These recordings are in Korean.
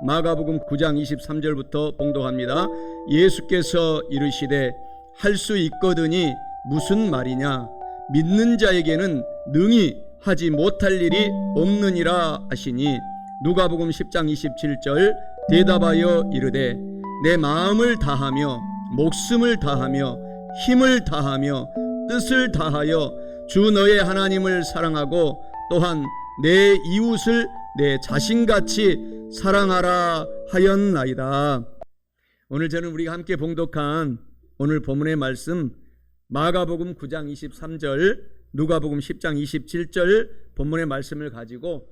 마가복음 9장 23절부터 봉독합니다. 예수께서 이르시되 할 수 있거든이 무슨 말이냐, 믿는 자에게는 능히 하지 못할 일이 없느니라 하시니, 누가복음 10장 27절 대답하여 이르되 내 마음을 다하며 목숨을 다하며 힘을 다하며 뜻을 다하여 주 너의 하나님을 사랑하고 또한 내 이웃을 내 자신같이 사랑하라 하였나이다. 오늘 저는 우리가 함께 봉독한 오늘 본문의 말씀 마가복음 9장 23절 누가복음 10장 27절 본문의 말씀을 가지고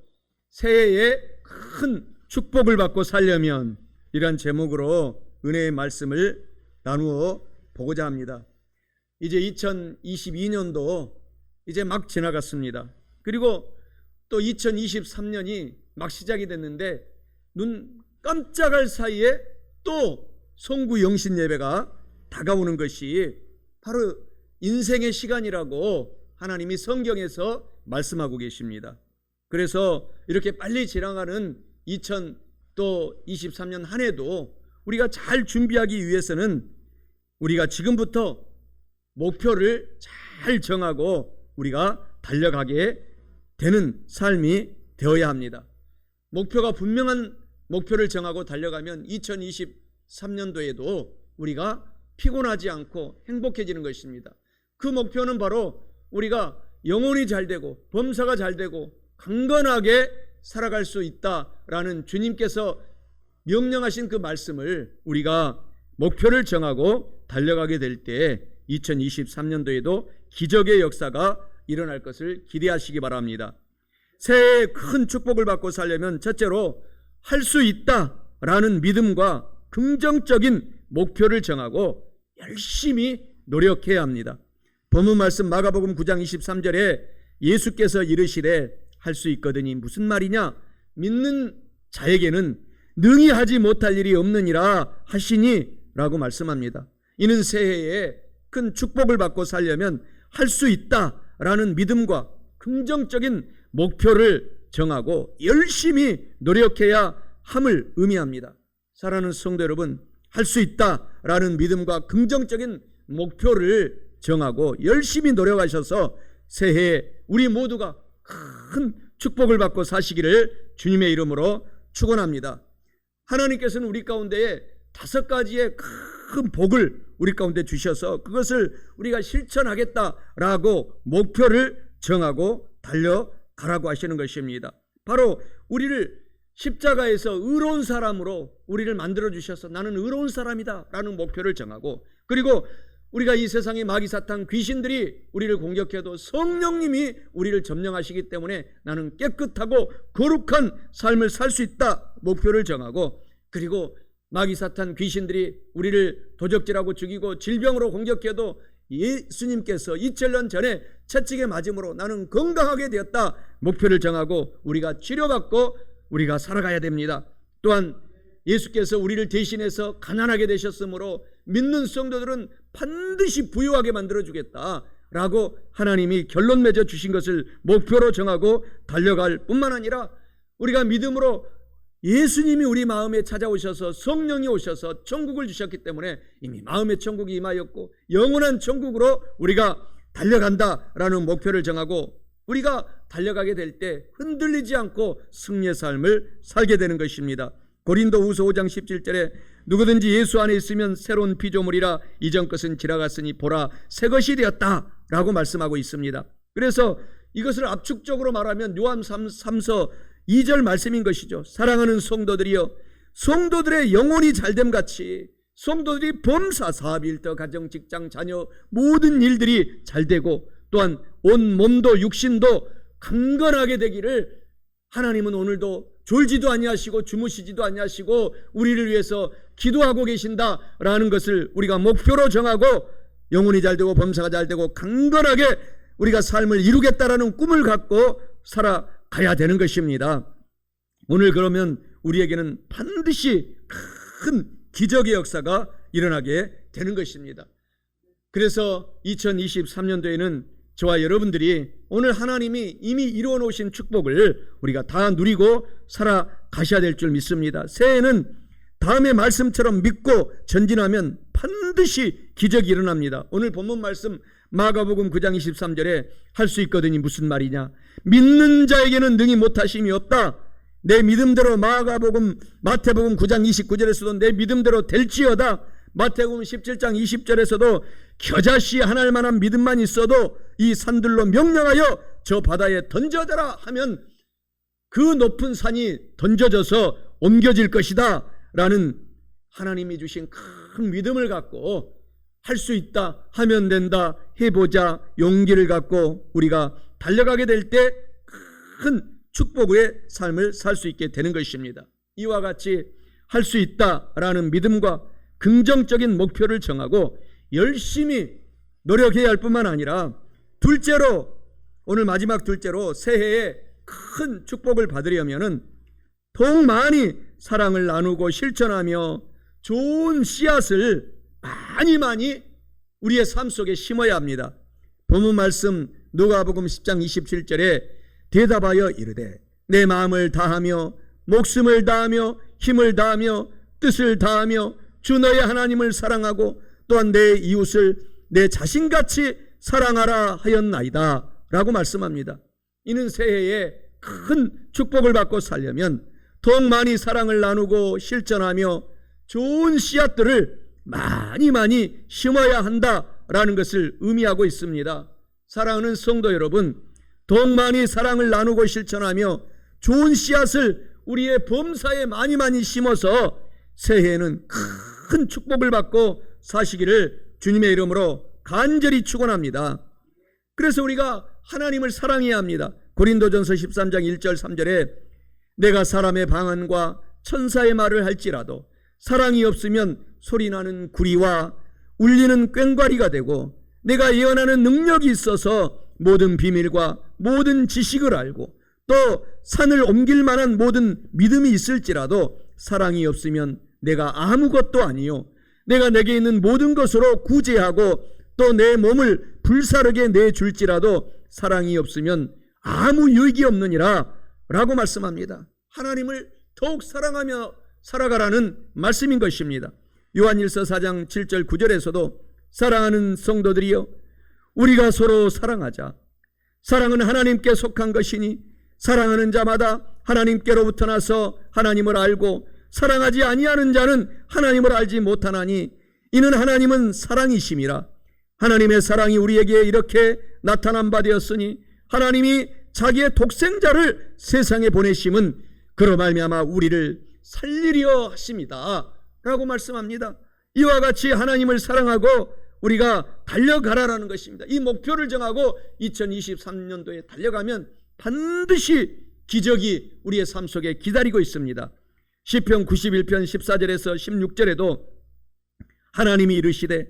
새해에 큰 축복을 받고 살려면 이런 제목으로 은혜의 말씀을 나누어 보고자 합니다. 이제 2022년도 이제 막 지나갔습니다. 그리고 또 2023년이 막 시작이 됐는데 눈 깜짝할 사이에 또 송구 영신 예배가 다가오는 것이 바로 인생의 시간이라고 하나님이 성경에서 말씀하고 계십니다. 그래서 이렇게 빨리 지나가는 2023년 한 해도 우리가 잘 준비하기 위해서는 우리가 지금부터 목표를 잘 정하고 우리가 달려가게 되는 삶이 되어야 합니다. 목표가 분명한 목표를 정하고 달려가면 2023년도에도 우리가 피곤하지 않고 행복해지는 것입니다. 그 목표는 바로 우리가 영혼이 잘 되고 범사가 잘 되고 강건하게 살아갈 수 있다라는 주님께서 명령하신 그 말씀을 우리가 목표를 정하고 달려가게 될 때 2023년도에도 기적의 역사가 일어날 것을 기대하시기 바랍니다. 새해에 큰 축복을 받고 살려면 첫째로 할 수 있다라는 믿음과 긍정적인 목표를 정하고 열심히 노력해야 합니다. 본문 말씀 마가복음 9장 23절에 예수께서 이르시되 할 수 있거든이 무슨 말이냐, 믿는 자에게는 능히 하지 못할 일이 없느니라 하시니 라고 말씀합니다. 이는 새해에 큰 축복을 받고 살려면 할 수 있다라는 믿음과 긍정적인 목표를 정하고 열심히 노력해야 함을 의미합니다. 사랑하는 성도 여러분, 할 수 있다라는 믿음과 긍정적인 목표를 정하고 열심히 노력하셔서 새해에 우리 모두가 큰 축복을 받고 사시기를 주님의 이름으로 축원합니다. 하나님께서는 우리 가운데에 5가지의 큰 복을 우리 가운데 주셔서 그것을 우리가 실천하겠다라고 목표를 정하고 달려가라고 하시는 것입니다. 바로 우리를 십자가에서 의로운 사람으로 우리를 만들어 주셔서 나는 의로운 사람이다 라는 목표를 정하고, 그리고 우리가 이 세상의 마귀 사탄 귀신들이 우리를 공격해도 성령님이 우리를 점령하시기 때문에 나는 깨끗하고 거룩한 삶을 살 수 있다 목표를 정하고, 그리고 마귀 사탄 귀신들이 우리를 도적질하고 죽이고 질병으로 공격해도 예수님께서 2000년 전에 채찍에 맞음으로 나는 건강하게 되었다 목표를 정하고 우리가 치료받고 우리가 살아가야 됩니다. 또한 예수께서 우리를 대신해서 가난하게 되셨으므로 믿는 성도들은 반드시 부유하게 만들어주겠다라고 하나님이 결론 맺어 주신 것을 목표로 정하고 달려갈 뿐만 아니라 우리가 믿음으로 예수님이 우리 마음에 찾아오셔서 성령이 오셔서 천국을 주셨기 때문에 이미 마음의 천국이 임하였고 영원한 천국으로 우리가 달려간다라는 목표를 정하고 우리가 달려가게 될 때 흔들리지 않고 승리의 삶을 살게 되는 것입니다. 고린도후서 5장 17절에 누구든지 예수 안에 있으면 새로운 피조물이라 이전 것은 지나갔으니 보라 새 것이 되었다라고 말씀하고 있습니다. 그래서 이것을 압축적으로 말하면 요한 3서 2절 말씀인 것이죠. 사랑하는 성도들이여, 성도들의 영혼이 잘됨 같이 성도들이 범사, 사업, 일터, 가정, 직장, 자녀 모든 일들이 잘되고 또한 온 몸도 육신도 강건하게 되기를 하나님은 오늘도 졸지도 아니하시고 주무시지도 아니하시고 우리를 위해서 기도하고 계신다라는 것을 우리가 목표로 정하고 영혼이 잘되고 범사가 잘되고 강건하게 우리가 삶을 이루겠다라는 꿈을 갖고 살아가야 되는 것입니다. 오늘 그러면 우리에게는 반드시 큰 기적의 역사가 일어나게 되는 것입니다. 그래서 2023년도에는 저와 여러분들이 오늘 하나님이 이미 이루어 놓으신 축복을 우리가 다 누리고 살아가야 가셔야 될 줄 믿습니다. 새해에는 다음의 말씀처럼 믿고 전진하면 반드시 기적이 일어납니다. 오늘 본문 말씀 마가복음 9장 23절에 할 수 있거든이 무슨 말이냐? 믿는 자에게는 능히 못하심이 없다. 내 믿음대로 마태복음 9장 29절에서도 내 믿음대로 될지어다. 마태복음 17장 20절에서도 겨자씨 하나일 만한 믿음만 있어도 이 산들로 명령하여 저 바다에 던져져라 하면 그 높은 산이 던져져서 옮겨질 것이다 라는 하나님이 주신 큰 믿음을 갖고 할 수 있다, 하면 된다, 해보자 용기를 갖고 우리가 달려가게 될 때 큰 축복의 삶을 살 수 있게 되는 것입니다. 이와 같이 할 수 있다라는 믿음과 긍정적인 목표를 정하고 열심히 노력해야 할 뿐만 아니라 둘째로, 오늘 마지막 둘째로 새해에 큰 축복을 받으려면 더욱 많이 사랑을 나누고 실천하며 좋은 씨앗을 많이 우리의 삶 속에 심어야 합니다. 본문 말씀 누가복음 10장 27절에 대답하여 이르되 내 마음을 다하며 목숨을 다하며 힘을 다하며 뜻을 다하며 주 너의 하나님을 사랑하고 또한 내 이웃을 내 자신같이 사랑하라 하였나이다 라고 말씀합니다. 이는 새해에 큰 축복을 받고 살려면 더욱 많이 사랑을 나누고 실천하며 좋은 씨앗들을 많이 심어야 한다라는 것을 의미하고 있습니다. 사랑하는 성도 여러분, 더욱 많이 사랑을 나누고 실천하며 좋은 씨앗을 우리의 범사에 많이 심어서 새해에는 큰 축복을 받고 사시기를 주님의 이름으로 간절히 축원합니다. 그래서 우리가 하나님을 사랑해야 합니다. 고린도전서 13장 1절 3절에 내가 사람의 방언과 천사의 말을 할지라도 사랑이 없으면 소리나는 구리와 울리는 꽹과리가 되고 내가 예언하는 능력이 있어서 모든 비밀과 모든 지식을 알고 또 산을 옮길 만한 모든 믿음이 있을지라도 사랑이 없으면 내가 아무것도 아니요 내가 내게 있는 모든 것으로 구제하고 또 내 몸을 불사르게 내줄지라도 사랑이 없으면 아무 유익이 없느니라 라고 말씀합니다. 하나님을 더욱 사랑하며 살아가라는 말씀인 것입니다. 요한일서 4장 7절 9절에서도 사랑하는 성도들이여 우리가 서로 사랑하자. 사랑은 하나님께 속한 것이니 사랑하는 자마다 하나님께로부터 나서 하나님을 알고 사랑하지 아니하는 자는 하나님을 알지 못하나니 이는 하나님은 사랑이심이라. 하나님의 사랑이 우리에게 이렇게 나타난 바 되었으니 하나님이 자기의 독생자를 세상에 보내심은 그로 말미암아 우리를 살리려 하심이다 라고 말씀합니다. 이와 같이 하나님을 사랑하고 우리가 달려가라라는 것입니다. 이 목표를 정하고 2023년도에 달려가면 반드시 기적이 우리의 삶 속에 기다리고 있습니다. 시편 91편 14절에서 16절에도 하나님이 이르시되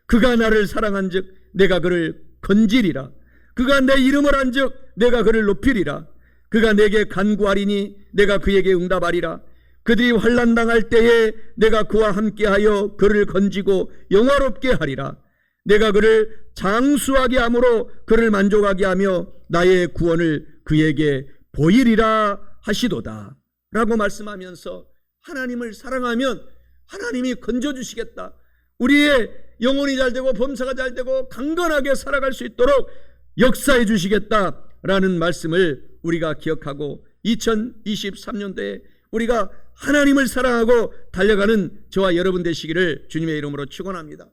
그가 나를 사랑한즉 내가 그를 건지리라. 그가 내 이름을 한즉 내가 그를 높이리라. 그가 내게 간구하리니 내가 그에게 응답하리라. 그들이 환난 당할 때에 내가 그와 함께하여 그를 건지고 영화롭게 하리라. 내가 그를 장수하게 함으로 그를 만족하게 하며 나의 구원을 그에게 보이리라 하시도다 라고 말씀하면서 하나님을 사랑하면 하나님이 건져주시겠다. 우리의 영혼이 잘되고 범사가 잘되고 강건하게 살아갈 수 있도록 역사해 주시겠다라는 말씀을 우리가 기억하고 2023년도에 우리가 하나님을 사랑하고 달려가는 저와 여러분 되시기를 주님의 이름으로 축원합니다.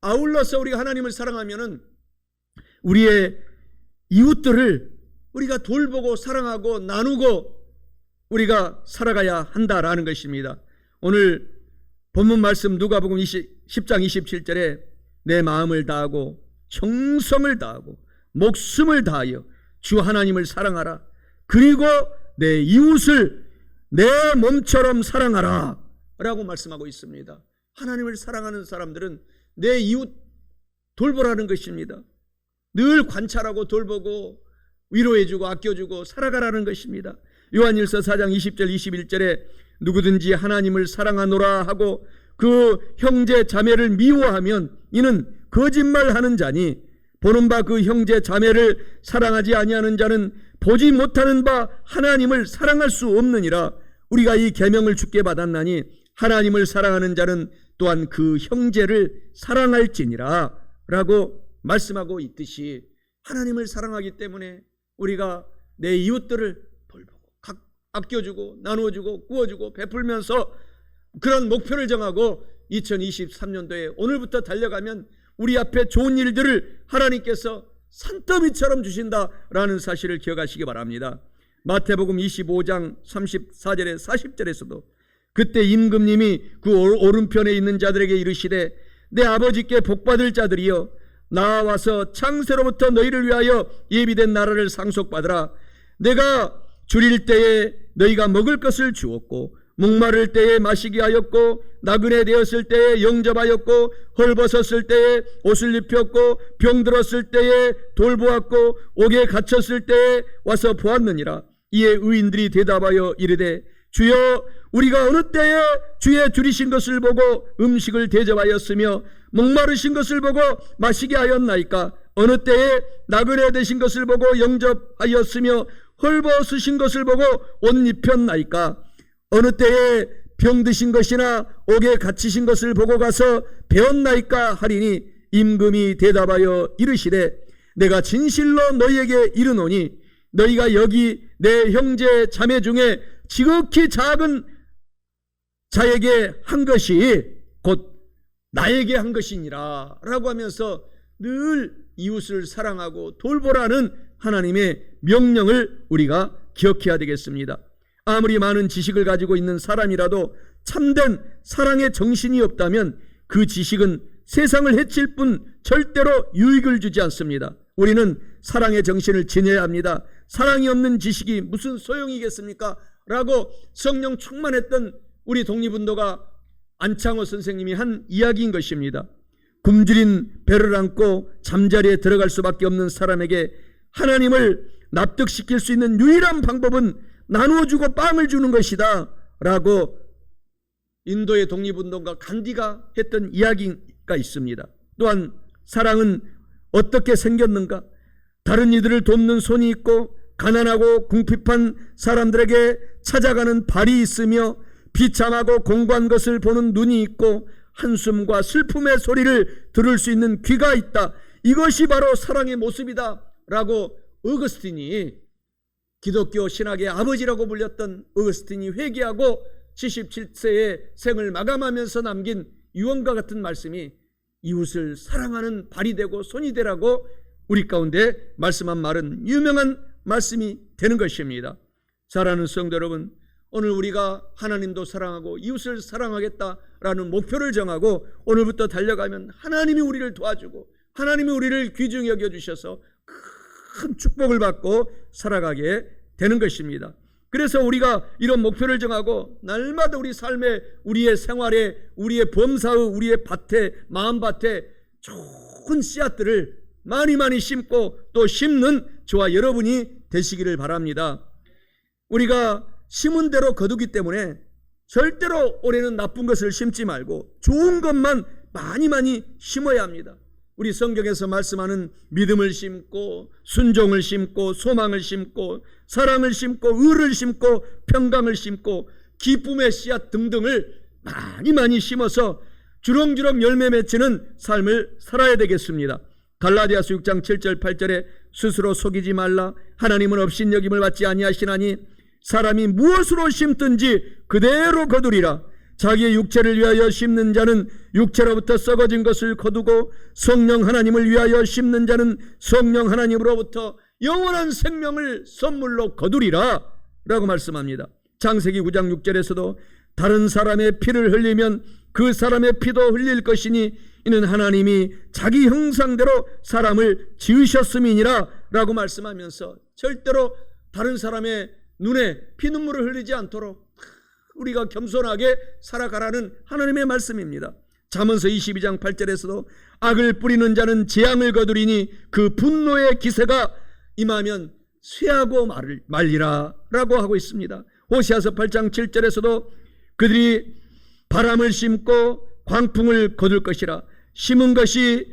아울러서 우리가 하나님을 사랑하면은 우리의 이웃들을 우리가 돌보고 사랑하고 나누고 우리가 살아가야 한다라는 것입니다. 오늘 본문 말씀 누가복음 10장 27절에 내 마음을 다하고 정성을 다하고 목숨을 다하여 주 하나님을 사랑하라. 그리고 내 이웃을 내 몸처럼 사랑하라 라고 말씀하고 있습니다. 하나님을 사랑하는 사람들은 내 이웃 돌보라는 것입니다. 늘 관찰하고 돌보고 위로해주고 아껴주고 살아가라는 것입니다. 요한일서 4장 20절 21절에 누구든지 하나님을 사랑하노라 하고 그 형제 자매를 미워하면 이는 거짓말하는 자니 보는 바 그 형제 자매를 사랑하지 아니하는 자는 보지 못하는 바 하나님을 사랑할 수 없느니라. 우리가 이 계명을 주께 받았나니 하나님을 사랑하는 자는 또한 그 형제를 사랑할지니라 라고 말씀하고 있듯이, 하나님을 사랑하기 때문에 우리가 내 이웃들을 돌보고 아껴주고 나눠주고 구워주고 베풀면서 그런 목표를 정하고 2023년도에 오늘부터 달려가면 우리 앞에 좋은 일들을 하나님께서 산더미처럼 주신다라는 사실을 기억하시기 바랍니다. 마태복음 25장 34절에 40절에서도 그때 임금님이 그 오른편에 있는 자들에게 이르시되 내 아버지께 복받을 자들이여 나와서 창세로부터 너희를 위하여 예비된 나라를 상속받으라. 내가 줄일 때에 너희가 먹을 것을 주었고 목마를 때에 마시게 하였고 나그네 되었을 때에 영접하였고 헐벗었을 때에 옷을 입혔고 병들었을 때에 돌보았고 옥에 갇혔을 때에 와서 보았느니라. 이에 의인들이 대답하여 이르되 주여 우리가 어느 때에 주의 줄이신 것을 보고 음식을 대접하였으며 목마르신 것을 보고 마시게 하였나이까? 어느 때에 나그네 되신 것을 보고 영접하였으며 헐벗으신 것을 보고 옷 입혔나이까? 어느 때에 병드신 것이나 옥에 갇히신 것을 보고 가서 배웠나이까 하리니 임금이 대답하여 이르시되 내가 진실로 너희에게 이르노니 너희가 여기 내 형제 자매 중에 지극히 작은 자에게 한 것이 곧 나에게 한 것이니라 라고 하면서 늘 이웃을 사랑하고 돌보라는 하나님의 명령을 우리가 기억해야 되겠습니다. 아무리 많은 지식을 가지고 있는 사람이라도 참된 사랑의 정신이 없다면 그 지식은 세상을 해칠 뿐 절대로 유익을 주지 않습니다. 우리는 사랑의 정신을 지녀야 합니다. 사랑이 없는 지식이 무슨 소용이겠습니까? 라고 성령 충만했던 우리 독립운동가 안창호 선생님이 한 이야기인 것입니다. 굶주린 배를 안고 잠자리에 들어갈 수밖에 없는 사람에게 하나님을 납득시킬 수 있는 유일한 방법은 나누어주고 빵을 주는 것이다 라고 인도의 독립운동가 간디가 했던 이야기가 있습니다. 또한 사랑은 어떻게 생겼는가? 다른 이들을 돕는 손이 있고 가난하고 궁핍한 사람들에게 찾아가는 발이 있으며 비참하고 공고한 것을 보는 눈이 있고 한숨과 슬픔의 소리를 들을 수 있는 귀가 있다. 이것이 바로 사랑의 모습이다 라고 어거스틴이, 기독교 신학의 아버지라고 불렸던 어거스틴이 회개하고 77세의 생을 마감하면서 남긴 유언과 같은 말씀이 이웃을 사랑하는 발이 되고 손이 되라고 우리 가운데 말씀한 말은 유명한 말씀이 되는 것입니다. 사랑하는 성도 여러분, 오늘 우리가 하나님도 사랑하고 이웃을 사랑하겠다라는 목표를 정하고 오늘부터 달려가면 하나님이 우리를 도와주고 하나님이 우리를 귀중히 여겨주셔서 큰 축복을 받고 살아가게 되는 것입니다. 그래서 우리가 이런 목표를 정하고 날마다 우리 삶에, 우리의 생활에, 우리의 범사의, 우리의 밭에, 마음밭에 좋은 씨앗들을 많이 심고 또 심는 저와 여러분이 되시기를 바랍니다. 우리가 심은 대로 거두기 때문에 절대로 올해는 나쁜 것을 심지 말고 좋은 것만 많이 심어야 합니다. 우리 성경에서 말씀하는 믿음을 심고 순종을 심고 소망을 심고 사랑을 심고 의를 심고 평강을 심고 기쁨의 씨앗 등등을 많이 심어서 주렁주렁 열매 맺히는 삶을 살아야 되겠습니다. 갈라디아서 6장 7절 8절에 스스로 속이지 말라. 하나님은 업신여김을 받지 아니하시나니 사람이 무엇으로 심든지 그대로 거두리라. 자기의 육체를 위하여 심는 자는 육체로부터 썩어진 것을 거두고 성령 하나님을 위하여 심는 자는 성령 하나님으로부터 영원한 생명을 선물로 거두리라 라고 말씀합니다. 창세기 9장 6절에서도 다른 사람의 피를 흘리면 그 사람의 피도 흘릴 것이니 이는 하나님이 자기 형상대로 사람을 지으셨음이니라 라고 말씀하면서 절대로 다른 사람의 눈에 피눈물을 흘리지 않도록 우리가 겸손하게 살아가라는 하나님의 말씀입니다. 잠언서 22장 8절에서도 악을 뿌리는 자는 재앙을 거두리니 그 분노의 기세가 임하면 쇠하고 말리라 라고 하고 있습니다. 호시아서 8장 7절에서도 그들이 바람을 심고 광풍을 거둘 것이라. 심은 것이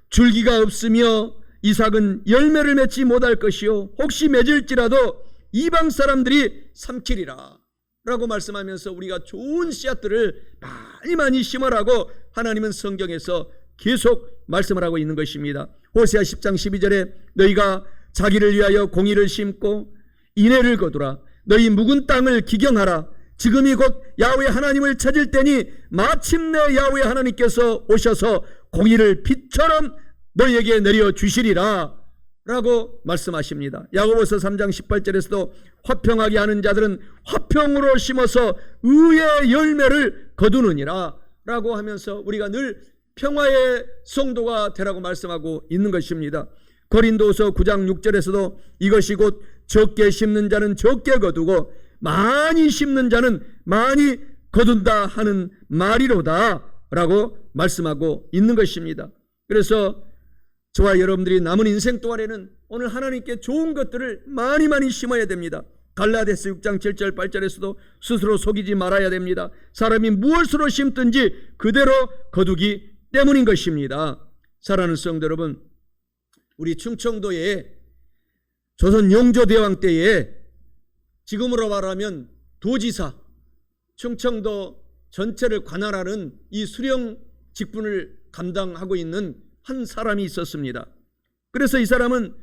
줄기가 없으며 이삭은 열매를 맺지 못할 것이요 혹시 맺을지라도 이방 사람들이 삼키리라. 라고 말씀하면서 우리가 좋은 씨앗들을 많이 심으라고 하나님은 성경에서 계속 말씀을 하고 있는 것입니다. 호세아 10장 12절에 너희가 자기를 위하여 공의를 심고 인애를 거두라. 너희 묵은 땅을 기경하라. 지금이 곧 야훼 하나님을 찾을 때니 마침내 야훼 하나님께서 오셔서 공의를 빛처럼 너희에게 내려주시리라 라고 말씀하십니다. 야고보서 3장 18절에서도 화평하게 하는 자들은 화평으로 심어서 의의 열매를 거두느니라 라고 하면서 우리가 늘 평화의 성도가 되라고 말씀하고 있는 것입니다. 고린도서 9장 6절에서도 이것이 곧 적게 심는 자는 적게 거두고 많이 심는 자는 많이 거둔다 하는 말이로다 라고 말씀하고 있는 것입니다. 그래서 저와 여러분들이 남은 인생 동안에는 오늘 하나님께 좋은 것들을 많이 심어야 됩니다. 갈라디아서 6장 7절 8절에서도 스스로 속이지 말아야 됩니다. 사람이 무엇으로 심든지 그대로 거두기 때문인 것입니다. 사랑하는 성도 여러분, 우리 충청도에 조선 영조대왕 때에 지금으로 말하면 도지사, 충청도 전체를 관할하는 이 수령 직분을 감당하고 있는 한 사람이 있었습니다. 그래서 이 사람은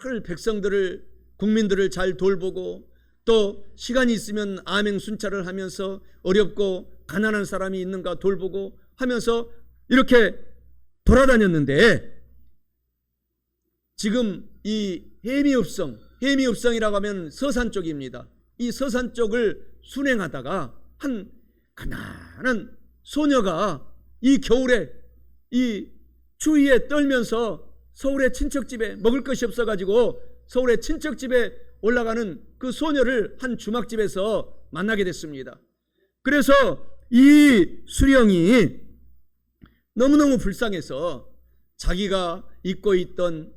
늘 백성들을, 국민들을 잘 돌보고 또 시간이 있으면 암행 순찰을 하면서 어렵고 가난한 사람이 있는가 돌보고 하면서 이렇게 돌아다녔는데, 지금 이 해미읍성이라고 하면 서산 쪽입니다. 이 서산 쪽을 순행하다가 한 가난한 소녀가 이 겨울에 이 추위에 떨면서 서울의 친척집에 먹을 것이 없어가지고 서울의 친척집에 올라가는 그 소녀를 한 주막집에서 만나게 됐습니다. 그래서 이 수령이 너무너무 불쌍해서 자기가 입고 있던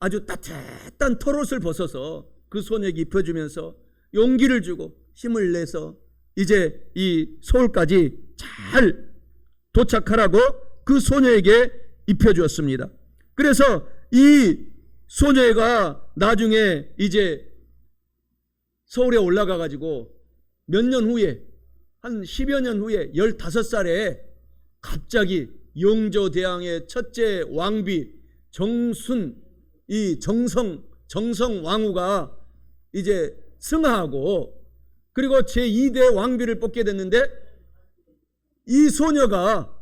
아주 따뜻한 털옷을 벗어서 그 소녀에게 입혀주면서 용기를 주고 힘을 내서 이제 이 서울까지 잘 도착하라고 그 소녀에게 입혀주었습니다. 그래서 이 소녀가 나중에 이제 서울에 올라가 가지고 몇 년 후에, 한 10여 년 후에 15살에 갑자기 영조대왕의 첫째 왕비 정성 왕후가 이제 승하하고 그리고 제2대 왕비를 뽑게 됐는데, 이 소녀가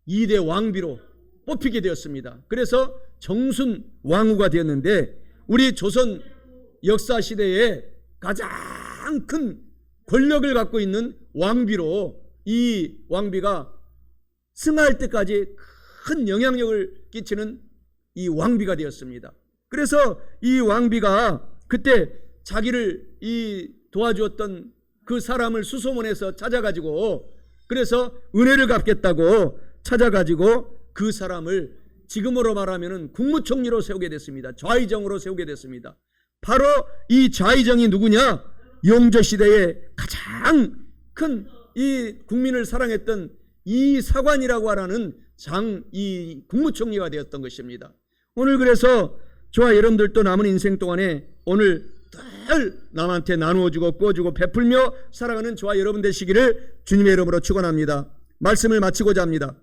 2대 왕비로 뽑히게 되었습니다. 그래서 정순 왕후가 되었는데, 우리 조선 역사 시대에 가장 큰 권력을 갖고 있는 왕비로 이 왕비가 승할 때까지 큰 영향력을 끼치는 이 왕비가 되었습니다. 그래서 이 왕비가 그때 자기를 이 도와주었던 그 사람을 수소문해서 찾아가지고, 그래서 은혜를 갚겠다고 찾아가지고 그 사람을 지금으로 말하면 국무총리로 세우게 됐습니다. 좌의정으로 세우게 됐습니다. 바로 이 좌의정이 누구냐? 영조시대에 가장 큰 이 국민을 사랑했던 이사관이라고 하는 이 국무총리가 되었던 것입니다. 오늘 그래서 저와 여러분들도 남은 인생 동안에 오늘 늘 남한테 나누어주고 꾸어주고 베풀며 살아가는 저와 여러분 되시기를 주님의 이름으로 축원합니다. 말씀을 마치고자 합니다.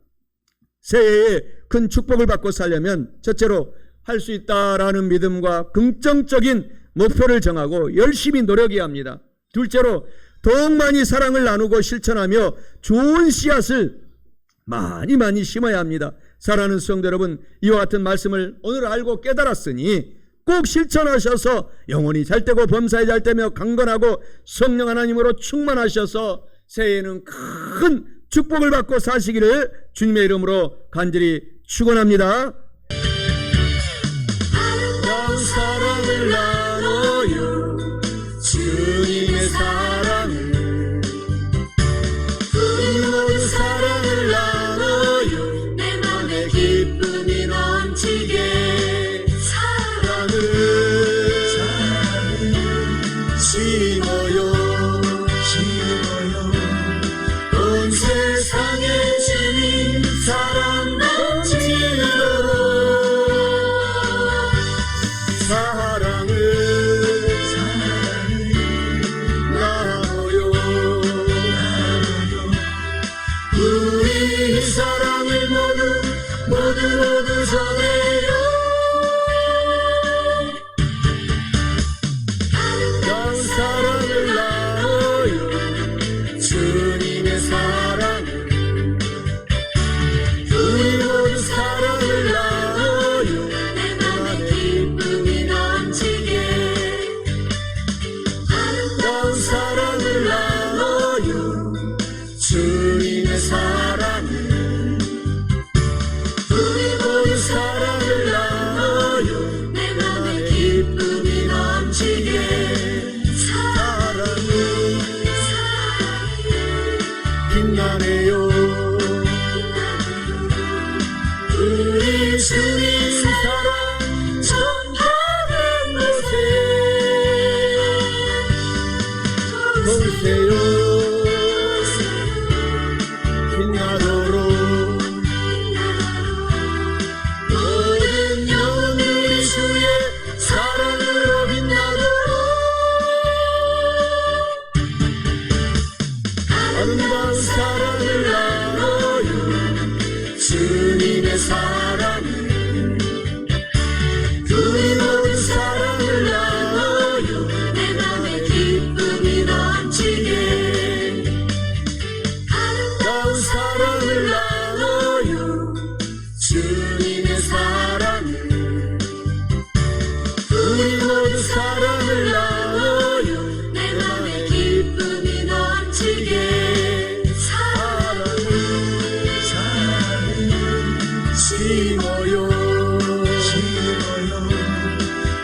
새해에 큰 축복을 받고 살려면 첫째로 할 수 있다라는 믿음과 긍정적인 목표를 정하고 열심히 노력해야 합니다. 둘째로 더욱 많이 사랑을 나누고 실천하며 좋은 씨앗을 많이 심어야 합니다. 사랑하는 성도 여러분, 이와 같은 말씀을 오늘 알고 깨달았으니 꼭 실천하셔서 영혼이 잘되고 범사에 잘되며 강건하고 성령 하나님으로 충만하셔서 새해에는 큰 축복을 받고 사시기를 주님의 이름으로 간절히 축원합니다. 아름다운 사랑을 나눠요, 주님의 사랑을, 우리 모두 사랑을 나눠요, 내 맘에 기쁨이 넘치게 사랑을 심어요. 온 세상에 주님 사랑 넘치도록 사랑을 나눠요. 모두 전해요. 아름다운 사랑을 나눠요. 주님의 사랑, 우리 모두 사랑을 나눠요. 내 맘에 기쁨이 넘치게 아름다운 사랑을 나눠요. 주님의 사랑, 우리 모두 사랑을 나눠요. 내 맘에 기쁨이 넘치게 사랑은 빛나네요. 우리 주님 사랑 전파된 곳에 보세요. 빛나도록 모든 영혼들이 주의 사랑으로 빛나도록 아름다운 사랑을 나눠요. 주님의 사랑, 우리 모두 사랑을 나눠요. 내 맘에 기쁨이 넘치게 아름다운 사랑을 나눠요. 주님의 사랑, 우리 모두 사랑을 나눠요. 내 맘에 기쁨이 넘치게 사랑은 심어요.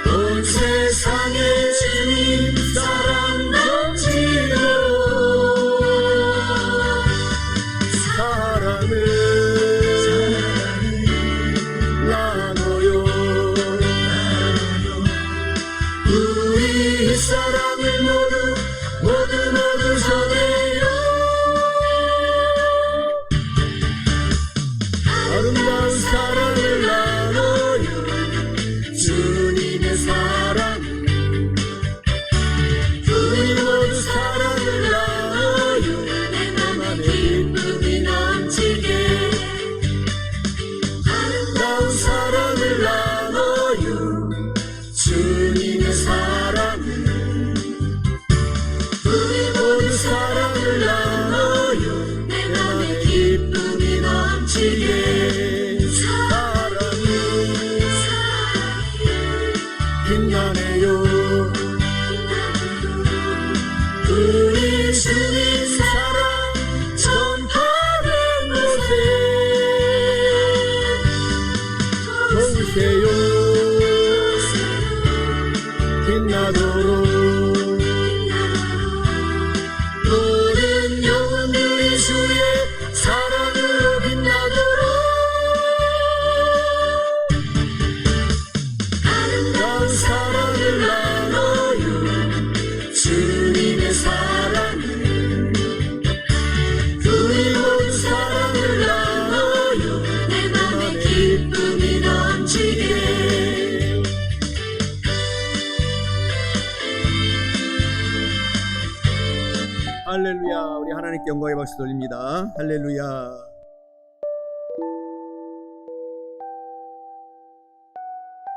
온 세상에 주님 사랑 넘치도록 사랑을 나눠요. 우리 사랑을 모두 전해요. 아름다운 사랑을 나눠요. 주님의 사랑, 우리 모두 사랑을 나눠요. 내 맘에 기쁨이 넘치게 아름다운 사랑을 나눠요. 주님의 사랑, 우리 모두 사랑을 나눠요. 내 맘에 기쁨이 넘치게 사랑은 빛나네요. 우리 주님 사랑 전파된 곳에 보세요. 빛나도록 모든 영혼들이 주의 사랑으로 빛나도록 아름다운 사랑을 나눠요. 주님의 사랑, 우리 모두 사랑을 나눠요. 내 맘에 기쁨이 넘치게 할렐루야. 우리 하나님께 영광의 박수 돌립니다. 할렐루야.